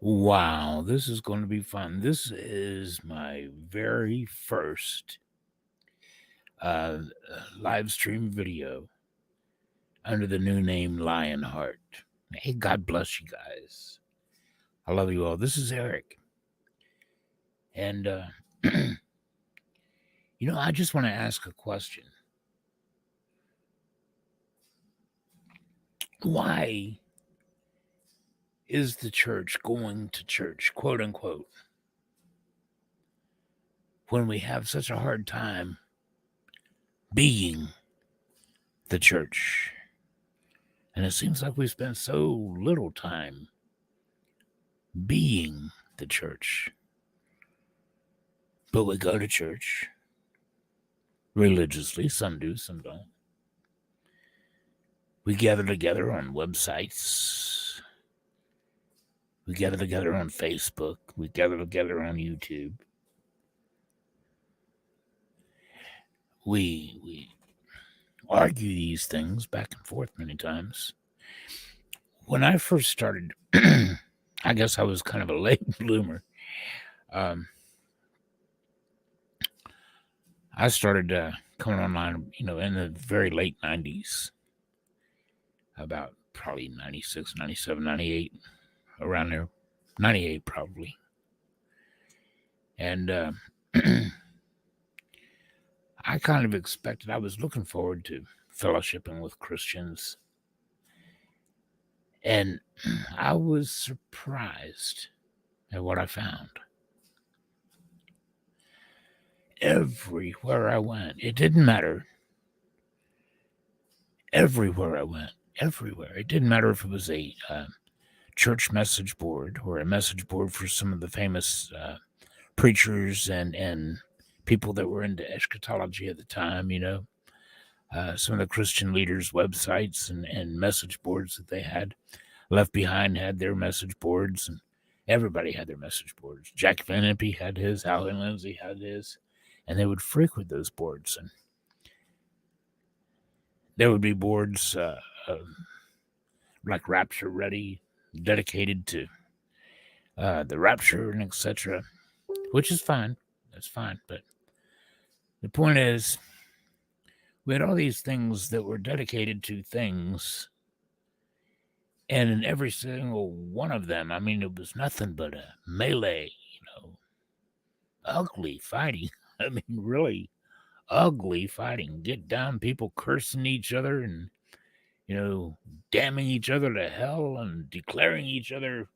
Wow, this is going to be fun. This is my very first uh, live stream video under the new name Lionheart. Hey, God bless you guys. I love you all. This is Eric. And, I just want to ask a question. Why is the church going to church, quote unquote, when we have such a hard time being the church? And it seems like we spend so little time being the church. But we go to church religiously. Some do, some don't. We gather together on websites. We gather together on Facebook. We gather together on YouTube. We argue these things back and forth many times. When I first started, I guess I was kind of a late bloomer. I started coming online, in the very late 90s, about probably 96, 97, 98, around there, 98 probably. And I kind of expected, I was looking forward to fellowshipping with Christians. And I was surprised at what I found. Everywhere I went, it didn't matter. Everywhere I went, everywhere. It didn't matter if it was a church message board or a message board for some of the famous preachers and people that were into eschatology at the time, some of the Christian leaders' websites and message boards that they had. Left Behind had their message boards, and everybody had their message boards. Jack Van Impe had his, Alan Lindsay had his, and they would frequent those boards. And there would be boards like Rapture Ready, dedicated to the rapture and etc., which is fine. That's fine. But the point is, we had all these things that were dedicated to things. And in every single one of them, I mean, it was nothing but a melee, ugly fighting. I mean, really ugly fighting. Get down, people cursing each other and, damning each other to hell and declaring each other,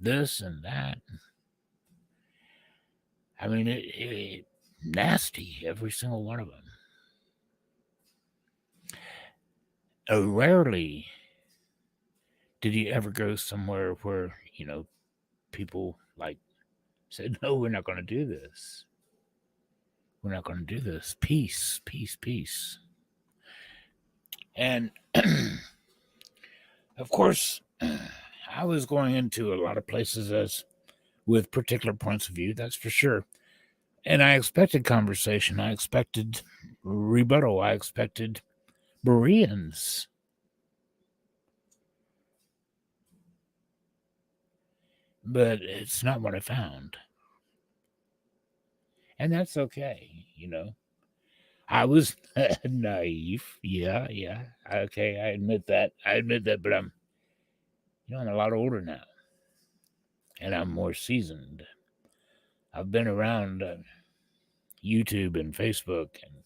this and that. I mean, it nasty, every single one of them. Rarely did you ever go somewhere where, people like said, no, we're not going to do this. We're not going to do this. Peace, peace, peace. And of course, I was going into a lot of places as with particular points of view, that's for sure. And I expected conversation. I expected rebuttal. I expected Bereans. But it's not what I found. And that's okay, I was naive. Yeah. Okay, I admit that. But I'm a lot older now. And I'm more seasoned. I've been around YouTube and Facebook and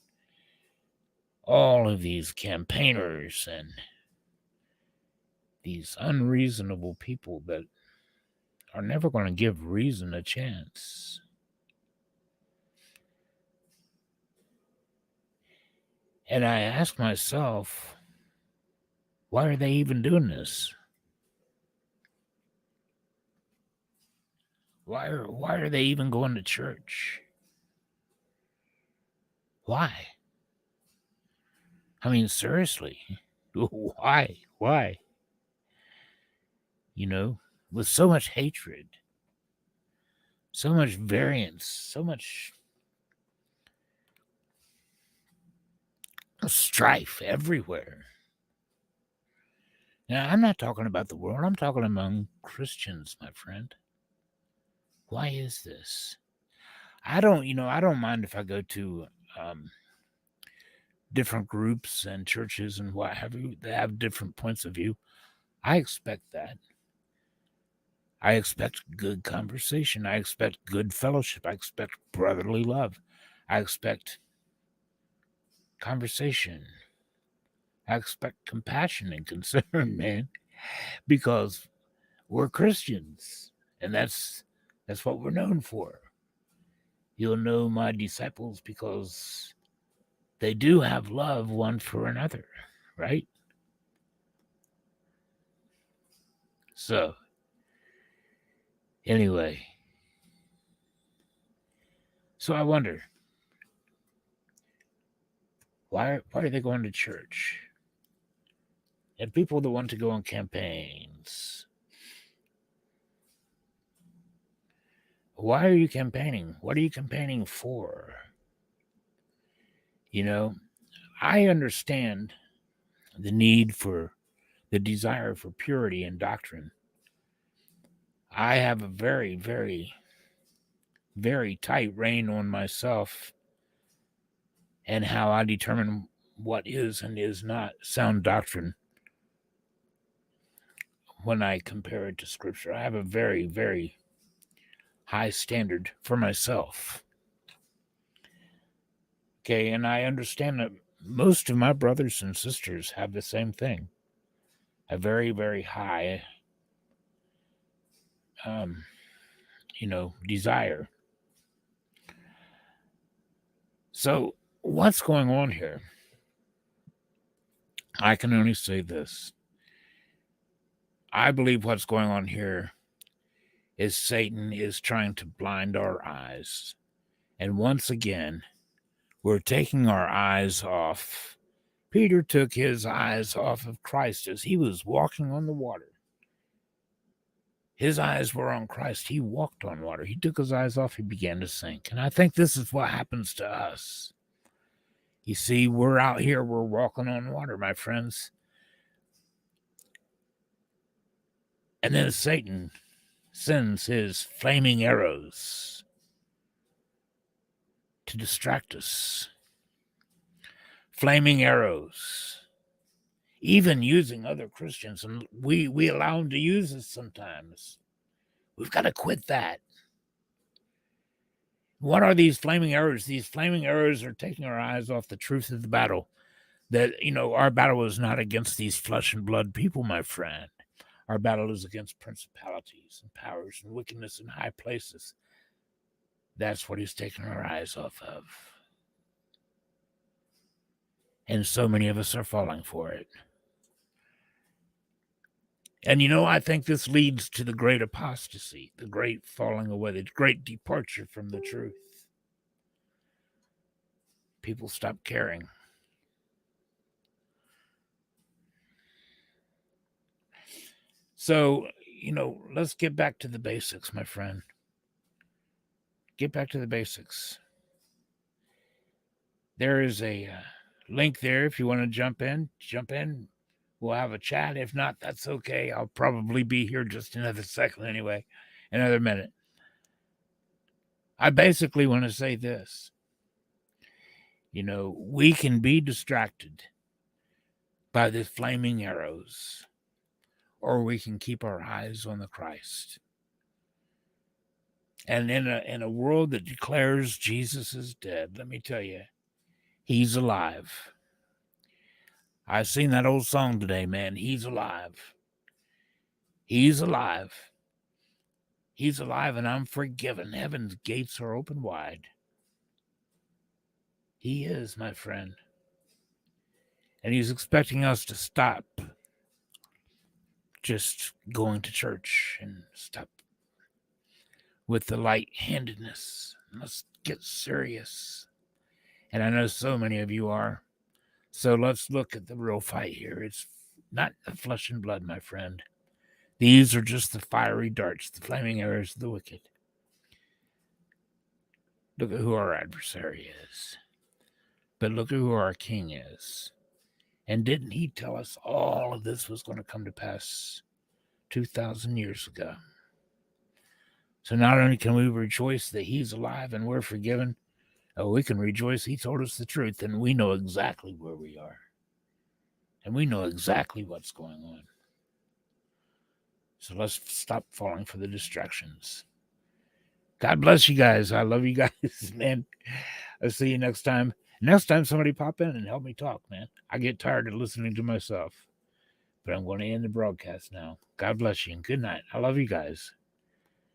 all of these campaigners and these unreasonable people that are never going to give reason a chance. And I ask myself, why are they even doing this? Why are they even going to church? Why? I mean, seriously, why? Why? With so much hatred, so much variance, so much strife everywhere. Now, I'm not talking about the world. I'm talking among Christians, my friend. Why is this? I don't mind if I go to um, different groups and churches and what have you. They have different points of view. I expect that. I expect good conversation. I expect good fellowship. I expect brotherly love. I expect conversation. I expect compassion and concern, man, because we're Christians, and that's what we're known for. You'll know my disciples because they do have love one for another, right? So, anyway, so I wonder why are they going to church? And people that want to go on campaigns. Why are you campaigning? What are you campaigning for? You know, I understand the need for the desire for purity in doctrine. I have a very, very, very tight rein on myself and how I determine what is and is not sound doctrine when I compare it to Scripture. I have a very, very high standard for myself. Okay, and I understand that most of my brothers and sisters have the same thing, a very, very high, um, desire. So, what's going on here? I can only say this. I believe what's going on here is Satan is trying to blind our eyes. And once again, we're taking our eyes off. Peter took his eyes off of Christ as he was walking on the water. His eyes were on Christ. He walked on water. He took his eyes off. He began to sink. And I think this is what happens to us. You see, we're out here. We're walking on water, my friends. And then Satan sends his flaming arrows to distract us. Flaming arrows. Even using other Christians. And we allow him to use us sometimes. We've got to quit that. What are these flaming arrows? These flaming arrows are taking our eyes off the truth of the battle. That, our battle is not against these flesh and blood people, my friend. Our battle is against principalities and powers and wickedness in high places. That's what he's taking our eyes off of. And so many of us are falling for it. And I think this leads to the great apostasy, the great falling away, the great departure from the truth. People stop caring. So, let's get back to the basics, my friend. Get back to the basics. There is a link there if you want to jump in. Jump in. We'll have a chat. If not, that's okay. I'll probably be here just another second anyway, another minute. I basically want to say this. We can be distracted by the flaming arrows, or we can keep our eyes on the Christ. And in a world that declares Jesus is dead, let me tell you, he's alive. I seen that old song today, man. He's alive. He's alive. He's alive, and I'm forgiven. Heaven's gates are open wide. He is, my friend. And he's expecting us to stop just going to church and stop with the light-handedness. Let's get serious. And I know so many of you are. So let's look at the real fight here. It's not the flesh and blood, my friend. These are just the fiery darts, the flaming arrows of the wicked. Look at who our adversary is. But look at who our king is. And didn't he tell us all of this was going to come to pass 2,000 years ago? So not only can we rejoice that he's alive and we're forgiven, we can rejoice he told us the truth and we know exactly where we are. And we know exactly what's going on. So let's stop falling for the distractions. God bless you guys. I love you guys, man. I'll see you next time. Next time somebody pop in and help me talk, man. I get tired of listening to myself. But I'm going to end the broadcast now. God bless you and good night. I love you guys.